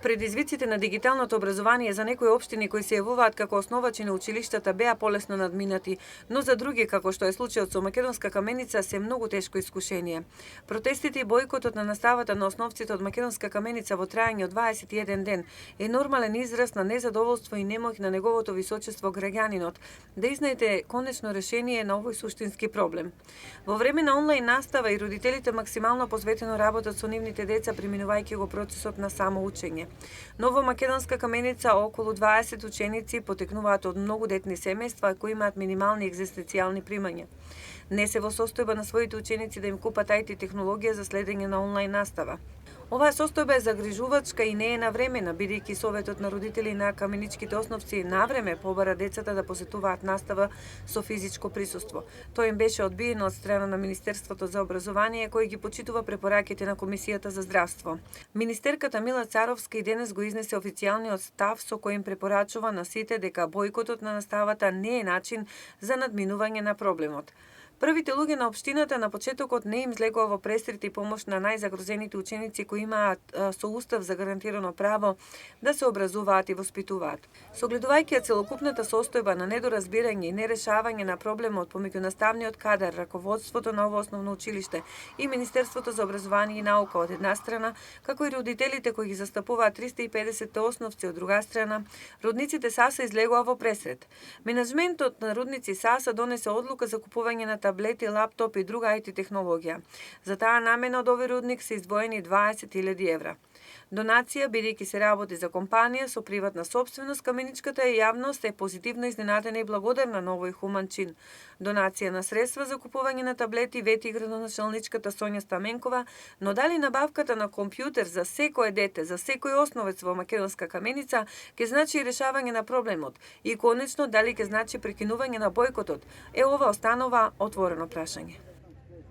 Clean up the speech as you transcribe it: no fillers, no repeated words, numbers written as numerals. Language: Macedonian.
Предизвиците на дигиталното образование за некои општини кои се јавуваат како основачи на училиштата беа полесно надминати, но за други, како што е случајот со Македонска каменица, се многу тешко искушение. Протестите и бојкотот на наставата на основците од Македонска каменица во трајање од 21 ден е нормален израз на незадоволство и немоќ на неговото височество граѓанинот да изнајде конечно решение на овој суштински проблем. Во време на онлайн настава и родителите максимално посветено работат со нивните деца преминувајќи го процесот на самоучење. Но во Македонска каменица околу 20 ученици потекнуваат од многу детни семејства кои имаат минимални екзистенцијални примања. Не се во состојба на своите ученици да им купат IT технологија за следење на онлайн настава. Оваа состојба е загрижувачка и не е навремена, бидејќи Советот на родители на каменичките основци навреме побара децата да посетуваат настава со физичко присуство. Тоа им беше одбиено од страна на Министерството за образование, кој ги почитува препораките на Комисијата за здравство. Министерката Мила Царовска и денес го изнесе официјалниот став со кој им препорачува на сите дека бојкотот на наставата не е начин за надминување на проблемот. Првите луѓе на општината на почетокот не им злегува во престрит и помош на најзагрозените ученици кои имаат со устав загарантирано право да се образуваат и воспитуваат. Согледувајќи целокупната состојба на недоразбирање и нерешавање на проблемот помеѓу наставниот кадар, раководството на ово основно училиште и Министерството за образование и наука од една страна, како и родителите кои ги застапуваат 350 основци од друга страна, Рудниците САСА излегува во пресрет. Менаџментот на Рудници САСА донесе одлука за купување на таблети, лаптоп и друга IT технологија. За таа намена од овој рудник се издвоени 20.000 евра. Донација, бидејќи се работи за компанија со приватна сопственост, каменичката јавност е позитивно изненадена и благодарна на овој хуман чин. Донација на средства за купување на таблети вети градоначалничката Сонја Стаменкова, но дали набавката на компјутер за секое дете, за секој основец во Македонска каменица ќе значи решавање на проблемот и конечно дали ќе значи прекинување на бојкотот, ова останува отворено прашање.